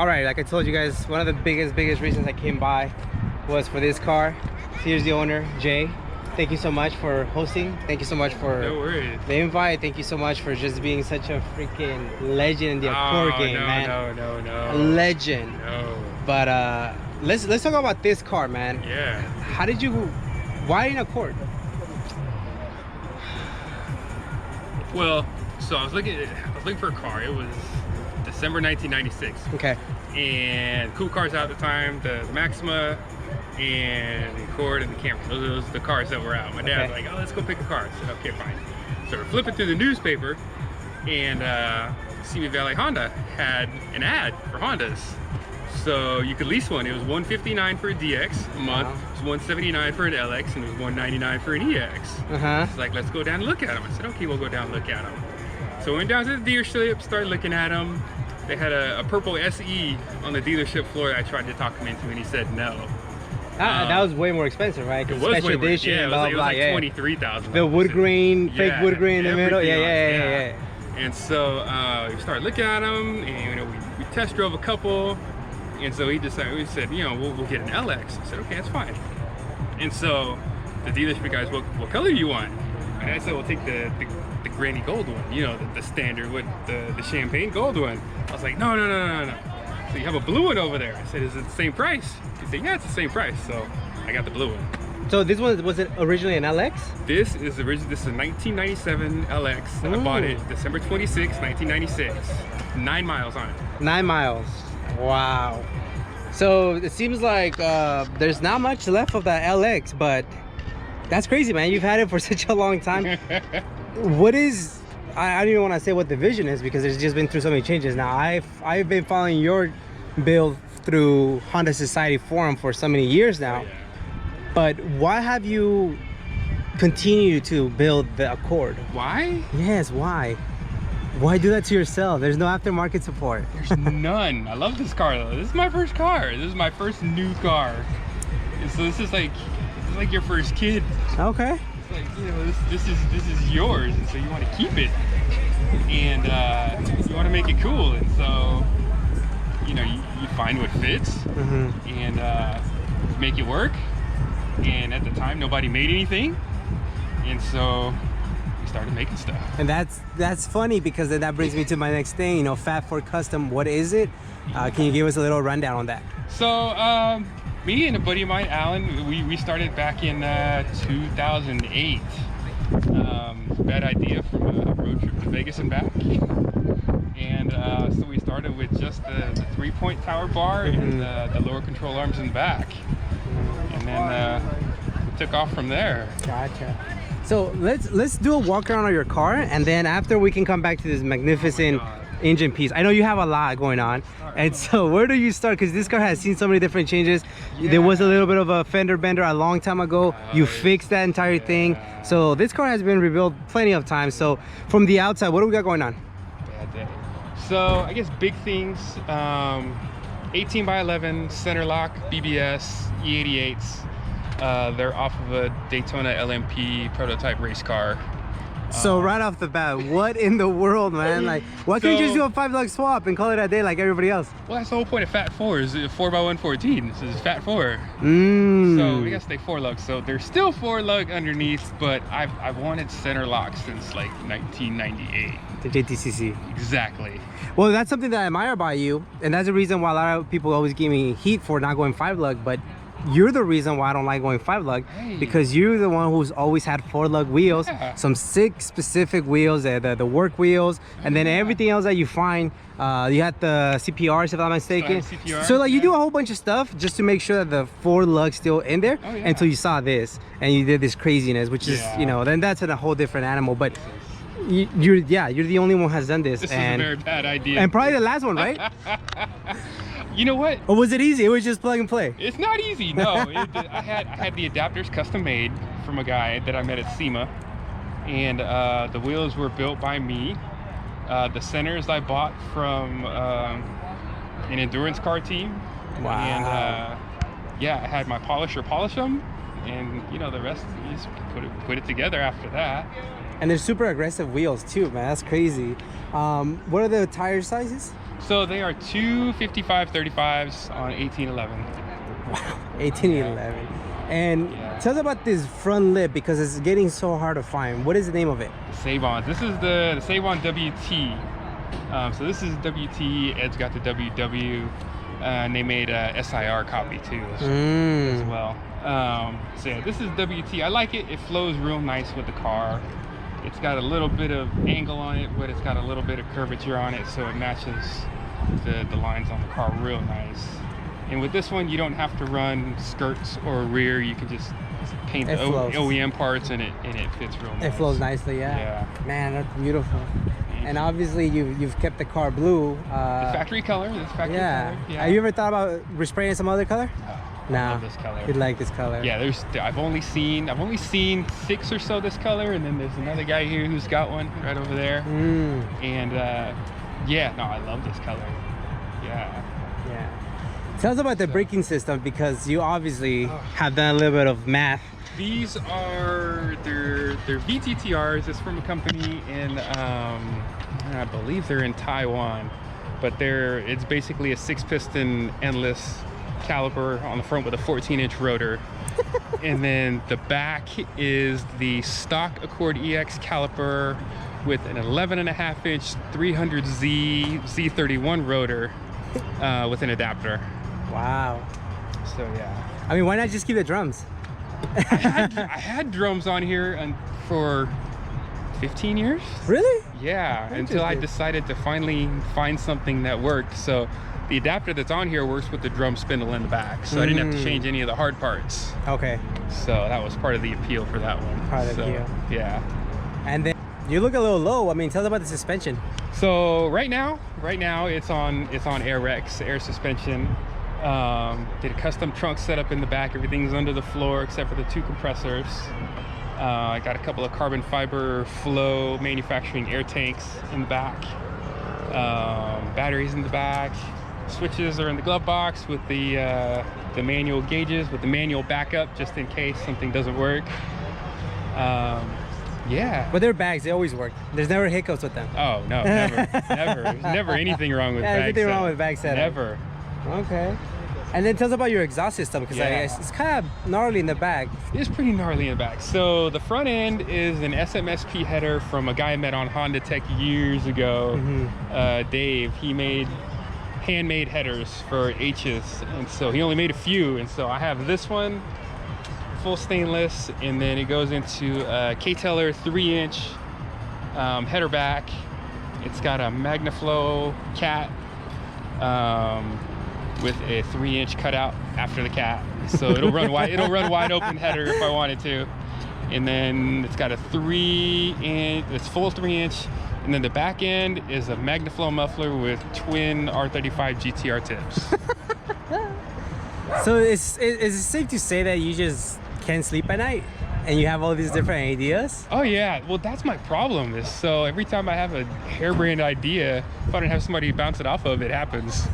all right, like I told you guys, one of the biggest reasons I came by was for this car. Here's the owner, Jay. Thank you so much for hosting. Thank you so much for the invite. Thank you so much for just being such a freaking legend in the Accord game, man. No. A legend. No. But let's talk about this car, man. Yeah. How did you? Why an Accord? Well, so I was looking for a car. It was December 1996. Okay. And cool cars out at the time, the Maxima and the Accord and the Camry. Those were the cars that were out. My dad was like, oh, let's go pick a car. I said, okay, fine. So we're flipping through the newspaper, and Simi Valley Honda had an ad for Hondas. So you could lease one. It was $159 for a DX a month. It was $179 for an LX, and it was $199 for an EX. It's like, let's go down and look at them. I said, okay, we'll go down and look at them. So we went down to the dealership, started looking at them. They had a purple SE on the dealership floor. I tried to talk him into, and he said no. That was way more expensive, right? It was special way more, edition, yeah, it was like $23,000. The wood grain, fake wood grain in the middle. Yeah. And so we started looking at them, and we test drove a couple. And so we said, we'll get an LX. I said, okay, that's fine. And so the dealership guys, what color do you want? And I said, we'll take the granny gold one, the standard with the champagne gold one. I was like, no. So you have a blue one over there. I said, is it the same price? He said, yeah, it's the same price. So I got the blue one. So this one, was it originally an LX? This is a 1997 LX. I bought it December 26, 1996. 9 miles on it. 9 miles. Wow. So it seems like there's not much left of that LX, but that's crazy, man. You've had it for such a long time. What is, I don't even want to say what the vision is, because it's just been through so many changes. Now I've been following your build through Honda Society forum for so many years now. But why have you continued to build the Accord? Why? Yes, why? Why do that to yourself? There's no aftermarket support. There's none. I love this car though. This is my first car. This is my first new car. And so this is like your first kid. Okay. It's like, this is yours, and so you want to keep it, and you want to make it cool, and so you find what fits, and make it work. And at the time, nobody made anything, and so we started making stuff. And that's funny, because then that brings me to my next thing. Fat Ford Custom. What is it? Can you give us a little rundown on that? So me and a buddy of mine, Alan, we started back in 2008. Bad idea from a road trip to Vegas and back. And so we started with just the 3-point tower bar and the lower control arms in the back. And then we took off from there. Gotcha. So let's do a walk around of your car, and then after we can come back to this magnificent engine piece. I know you have a lot going on, and so where do you start? Because this car has seen so many different changes. There was a little bit of a fender bender a long time ago. You fixed that entire thing. So this car has been rebuilt plenty of times. So from the outside, what do we got going on? Bad day. So I guess big things, 18 by 11 center lock BBS E88s. They're off of a Daytona LMP prototype race car. So right off the bat, what in the world, man? Like, why can't you just do a 5-lug swap and call it a day like everybody else? Well, that's the whole point of Fat 4, is 4x114. This is Fat 4. So we gotta stay 4-lug. So there's still 4-lug underneath, but I've wanted center lock since like 1998. The JTCC. Exactly. Well, that's something that I admire by you, and that's the reason why a lot of people always give me heat for not going 5-lug, but you're the reason why I don't like going 5-lug, because you're the one who's always had 4-lug wheels, some sick specific wheels, the work wheels, and then everything else that you find. You had the CPRs, if I'm not mistaken. So like you do a whole bunch of stuff just to make sure that the 4-lug's still in there until you saw this and you did this craziness, which is, then that's a whole different animal. But you're the only one who has done this. This is a very bad idea. And probably the last one, right? You know what? Or was it easy? It was just plug and play? It's not easy, no. I had the adapters custom made from a guy that I met at SEMA, and the wheels were built by me. The centers I bought from an endurance car team. Wow. And I had my polisher polish them, and the rest, you just put it together after that. And they're super aggressive wheels too, man. That's crazy. What are the tire sizes? So they are two 5535s on 1811. Wow, 1811. And Yeah. tell us about this front lip because it's getting so hard to find. What is the name of it? Save-On. This is the Save-On WT. So this is WT. Ed's got the WW. And they made a SIR copy too as well. So yeah, this is WT. I like it. It flows real nice with the car. It's got a little bit of angle on it, but it's got a little bit of curvature on it, so it matches the lines on the car real nice. And with this one, you don't have to run skirts or rear. You can just paint the OEM parts, and it fits real nice. It flows nicely, yeah. Man, that's beautiful. And obviously, you've kept the car blue. The factory color. This factory color. Yeah. Have you ever thought about respraying some other color? No. I love this color. You like this color? Yeah. I've only seen 6 or so this color, and then there's another guy here who's got one right over there. And yeah, no, I love this color. Yeah. Tell us about the braking system because you obviously have done a little bit of math. These are they're VTTRs. It's from a company in I believe they're in Taiwan, but it's basically a 6-piston endless caliper on the front with a 14-inch rotor. And then the back is the stock Accord EX caliper with an 11.5-inch 300Z Z31 rotor with an adapter. Wow. So yeah. I mean, why not just keep the drums? I had drums on here for 15 years. Really? Yeah, until I decided to finally find something that worked. So the adapter that's on here works with the drum spindle in the back, so I didn't have to change any of the hard parts. Okay. So that was part of the appeal for that one. Part of the appeal. Yeah. And then you look a little low. I mean, tell us about the suspension. So right now it's on air suspension. Did a custom trunk setup in the back. Everything's under the floor except for the 2 compressors. I got a couple of carbon fiber flow manufacturing air tanks in the back. Batteries in the back. Switches are in the glove box with the manual gauges with the manual backup just in case something doesn't work. Yeah. But they're bags, they always work. There's never hiccups with them. Oh no, never. There's never anything wrong with bag anything wrong with bag setup. Never. Okay. And then tell us about your exhaust system because it's kind of gnarly in the back. It's pretty gnarly in the back. So the front end is an SMSP header from a guy I met on Honda Tech years ago. Dave. He made handmade headers for H's, and so he only made a few. And so I have this one, full stainless, and then it goes into a K-Teller 3-inch header back. It's got a MagnaFlow cat. With a 3-inch cutout after the cat, so it'll run wide open header if I wanted to. And then it's got a 3-inch, it's full 3-inch, and then the back end is a MagnaFlow muffler with twin R35 GTR tips. So is it safe to say that you just can't sleep at night and you have all these different ideas? Oh yeah, well that's my problem. Is so every time I have a harebrained idea, if I don't have somebody to bounce it off of, it happens.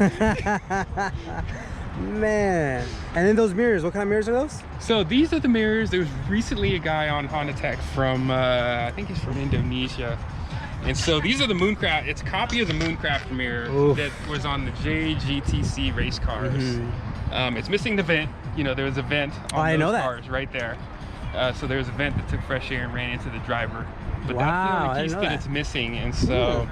Man. And then those mirrors, what kind of mirrors are those? So these are the mirrors. There was recently a guy on Honda Tech from I think he's from Indonesia, and so these are the Mooncraft. It's a copy of the Mooncraft mirror that was on the JGTC race cars. It's missing the vent. You know, there was a vent on those cars right there. So there was a vent that took fresh air and ran into the driver. But that's the only piece that it's missing. And so,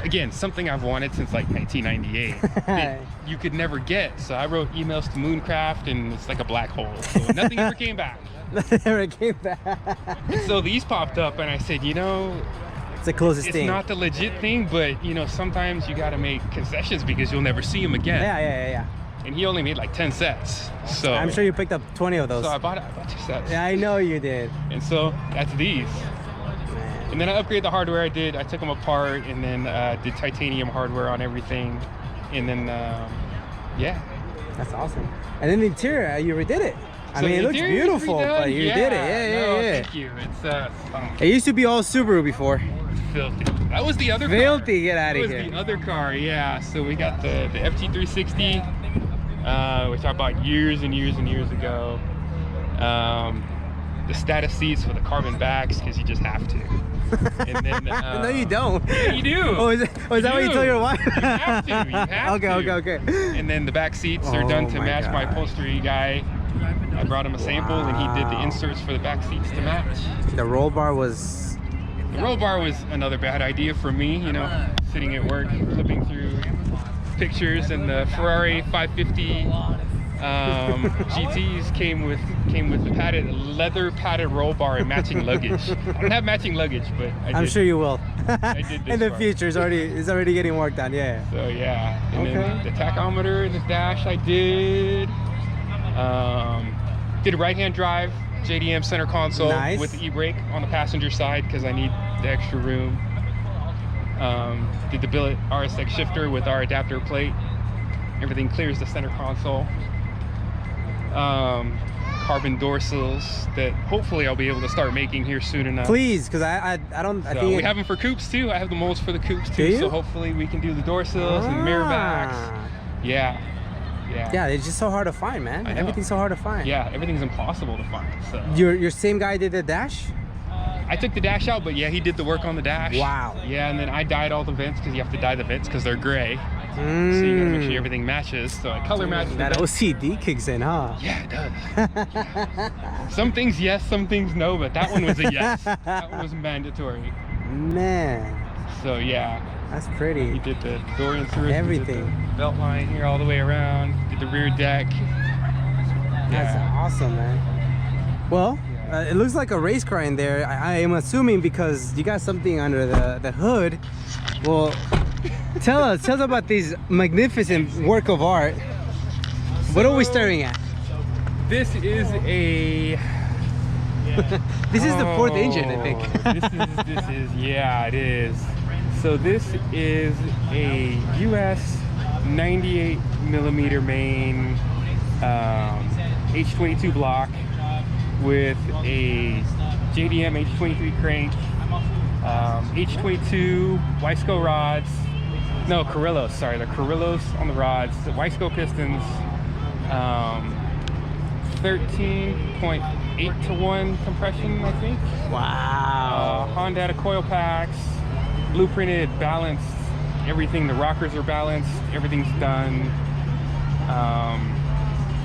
again, something I've wanted since like 1998 that you could never get. So I wrote emails to Mooncraft, and it's like a black hole. So nothing ever came back. Nothing ever came back. And so these popped up, and I said, you know, it's the closest thing. It's not the legit thing, but, you know, sometimes you got to make concessions because you'll never see them again. Yeah. And he only made like 10 sets. So I'm sure you picked up 20 of those. So I bought 2 sets. Yeah, I know you did. And so that's these. Man. And then I upgraded the hardware. I took them apart and then did titanium hardware on everything. And then, yeah. That's awesome. And then the interior, you redid it. I mean, it looks beautiful, but you did it. Yeah. Thank you. It's it used to be all Subaru before. Filthy. That was the other car. Filthy, get out of here. That was the other car, yeah. So we got the FT360. Which I bought years and years ago. The status seats with the carbon backs because you just have to. And then No, you don't. Yeah, you do. Oh, is that what you told your wife? You have to. You have Okay, to. okay. And then the back seats are done to match my upholstery guy. I brought him a sample, and he did the inserts for the back seats to match. The roll bar was... The roll bar was another bad idea for me, you know, sitting at work, flipping through pictures, and the Ferrari 550 GTs came with leather padded roll bar and matching luggage. I don't have matching luggage, but I'm sure you will. I did this in the part. future, it's already getting worked on. Yeah. So yeah, and Okay. then the tachometer and the dash I did. Did a right-hand drive, JDM center console Nice. with the e-brake on the passenger side because I need the extra room. Did the billet RSX shifter with our adapter plate. Everything clears the center console. Carbon dorsals that hopefully I'll be able to start making here soon enough. Please, because I don't. I So think we have them for coupes too. I have the molds for the coupes Do too. you? So hopefully we can do the dorsals and mirror backs. Ah. Yeah. Yeah, it's just so hard to find, man. I know. Everything's so hard to find. Yeah, everything's impossible to find. So Your same guy did the dash? I took the dash out, but yeah, he did the work on the dash. Wow. Yeah, and then I dyed all the vents because you have to dye the vents because they're gray. So you gotta make sure everything matches. So I color matched the That vents. OCD kicks in, huh? Yeah, it does. Some things yes, some things no, but that one was a yes. That one was mandatory. Man, So yeah, that's he pretty. did the door inserts, Everything. he did the belt line here all the way around, did the rear deck. That's awesome, man. Well, it looks like a race car in there. I am assuming because you got something under the hood. Well, tell us about this magnificent work of art. What are we staring at? This is a This is the fourth engine, I think. this is yeah, it is. So this is a US 98 millimeter main H22 block with a JDM H23 crank, H22 Wiseco rods. No, Carrillos, sorry, the Carrillos on the rods, the Wiseco pistons, 13.8 to 1 compression, I think. Wow. Honda coil packs, blueprinted, balanced, everything. The rockers are balanced, everything's done.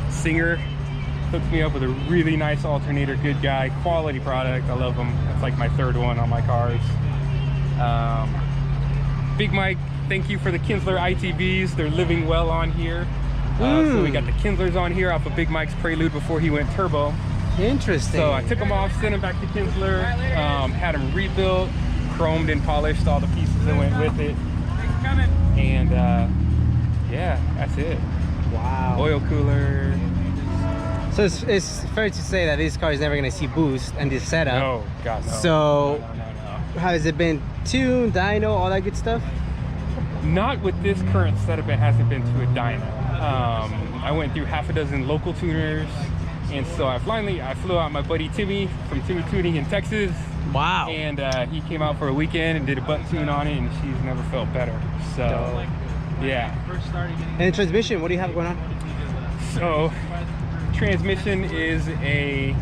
Singer hooked me up with a really nice alternator, good guy, quality product. I love them. That's like my third one on my cars. Big Mike, thank you for the Kinsler ITBs. They're living well on here. So we got the Kinslers on here off of Big Mike's Prelude before he went turbo. Interesting. So I took them off, sent them back to Kinsler, had them rebuilt, chromed and polished all the pieces that went with it. And yeah, that's it. Wow. Oil cooler. So it's fair to say that this car is never going to see boost and this setup. No, God, no. So No. how has it been tuned, dyno, all that good stuff? Not with this current setup, it hasn't been to a dyno. I went through half a dozen local tuners, and so I flew out my buddy Timmy from Timmy Tuning in Texas. Wow. And he came out for a weekend and did a butt tune on it, and she's never felt better. So yeah. And transmission, what do you have going on? So transmission is a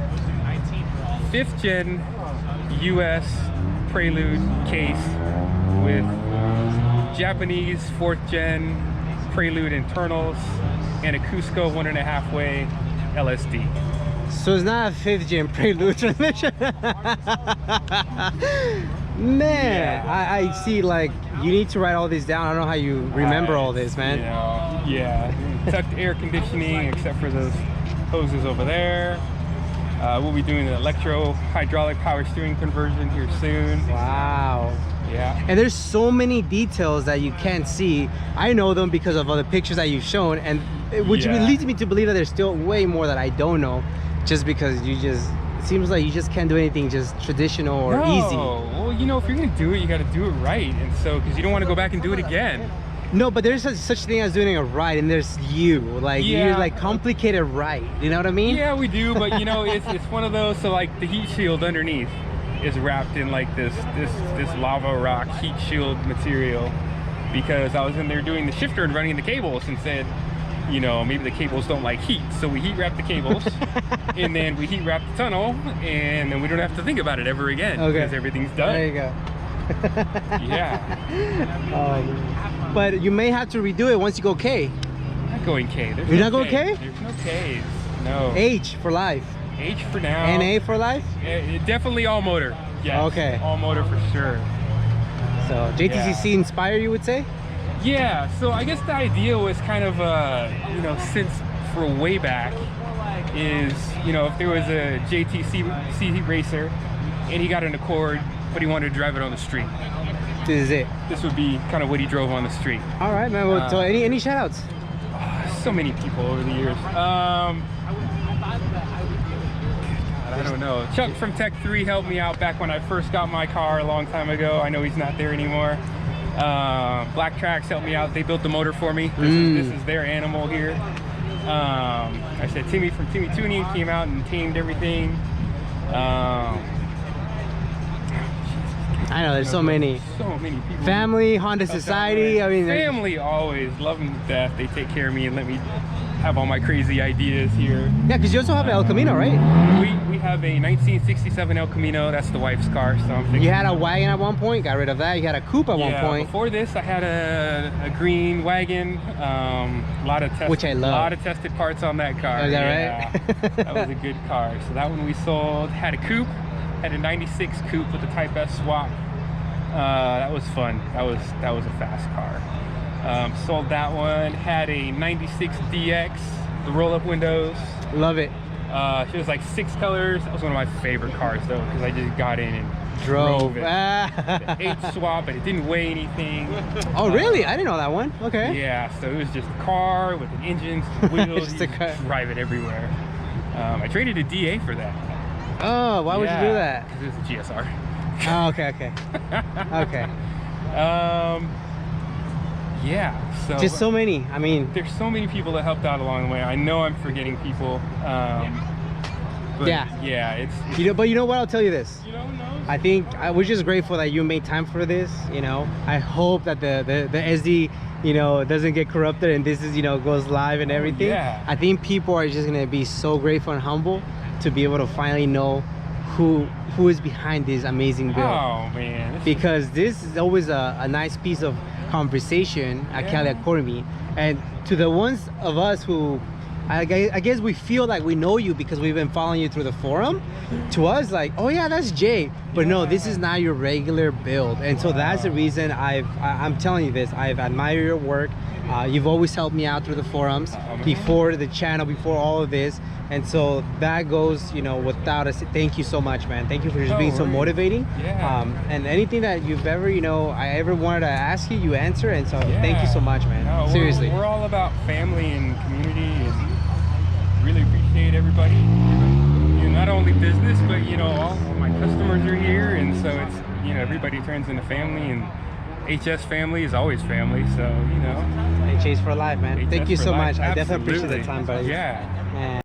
5th gen US Prelude case with Japanese 4th gen Prelude internals and a Cusco 1.5 way LSD. So it's not a 5th gen Prelude transmission. Man, I see, like, you need to write all this down. I don't know how you remember all this, man. You know, yeah, tucked air conditioning except for those hoses over there. We'll be doing the electro hydraulic power steering conversion here soon. Wow. Yeah. And there's so many details that you can't see. I know them because of other pictures that you've shown, and which leads me to believe that there's still way more that I don't know, just because it seems like you just can't do anything just traditional or easy. Well, you know, if you're gonna do it, you got to do it right, and so because you don't want to go back and do it again. No, but there's such thing as doing it right, and there's you. Like, you're like complicated right. You know what I mean? Yeah, we do, but you know, it's one of those. So like the heat shield underneath is wrapped in like this lava rock heat shield material, because I was in there doing the shifter and running the cables and said, you know, maybe the cables don't like heat, so we heat wrap the cables, and then we heat wrap the tunnel, and then we don't have to think about it ever again because everything's done. There you go. Yeah. But you may have to redo it once you go K. I'm not going K. You're not going K? There's no Ks. No. H for life. H for now. NA for life? Definitely all motor. Yes. Okay. All motor for sure. So JTCC inspire you would say? Yeah. So I guess the idea was kind of, you know, since for way back is, you know, if there was a JTCC racer and he got an Accord, but he wanted to drive it on the street. This is it. This would be kind of what he drove on the street. All right, man. Well, so any shout outs? So many people over the years. God, I don't know. Chuck from Tech 3 helped me out back when I first got my car a long time ago. I know he's not there anymore. Black Tracks helped me out. They built the motor for me. This is their animal here. I said Timmy from Timmy Tuning came out and tamed everything. I know there's so many people. Family, Honda Society. I mean, family always love them to death. They take care of me and let me have all my crazy ideas here. Yeah, because you also have an El Camino, right? We have a 1967 El Camino. That's the wife's car. So I'm thinking, you had a wagon at one point, got rid of that. You had a coupe at one point. Before this, I had a green wagon. A lot of which I love. A lot of tested parts on that car. Is that right? That was a good car. So that one we sold. Had a coupe. Had a 96 coupe with a Type S swap. That was fun. That was a fast car. Sold that one. Had a 96 DX, the roll-up windows. Love it. She was like 6 colors. That was one of my favorite cars though, because I just got in and drove it. The H swap, but it didn't weigh anything. Oh really? I didn't know that one. Okay. Yeah, so it was just a car with an engine, some wheels. Just drive it everywhere. I traded a DA for that. Oh, why would you do that? Because it was a GSR. Oh, okay. Okay. Yeah, so just so many. I mean, there's so many people that helped out along the way. I know I'm forgetting people. But yeah, it's you know. But you know what? I'll tell you this. You don't know. I think we're just grateful that you made time for this. You know, I hope that the SD, you know, doesn't get corrupted and this is, you know, goes live and everything. Yeah. I think people are just gonna be so grateful and humble to be able to finally know who is behind this amazing build. Oh man. Because this is always a nice piece of conversation at Cali Academy, and to the ones of us who I guess we feel like we know you because we've been following you through the forum. To us, like, oh yeah, that's Jay, but no, this is not your regular build. And so that's the reason I'm telling you this. I've admired your work. You've always helped me out through the forums, before the channel, before all of this, and so that goes, you know, without us. Thank you so much, man. Thank you for just being so motivating. And anything that you've ever, you know, I ever wanted to ask you, you answer, and so thank you so much, man. No, seriously, we're all about family and community, and really appreciate everybody. You know, not only business, but you know, all my customers are here, and so it's, you know, everybody turns into family, and HS family is always family. So, you know, HS for life, man. Thank you so much. I definitely appreciate the time, buddy. Yeah.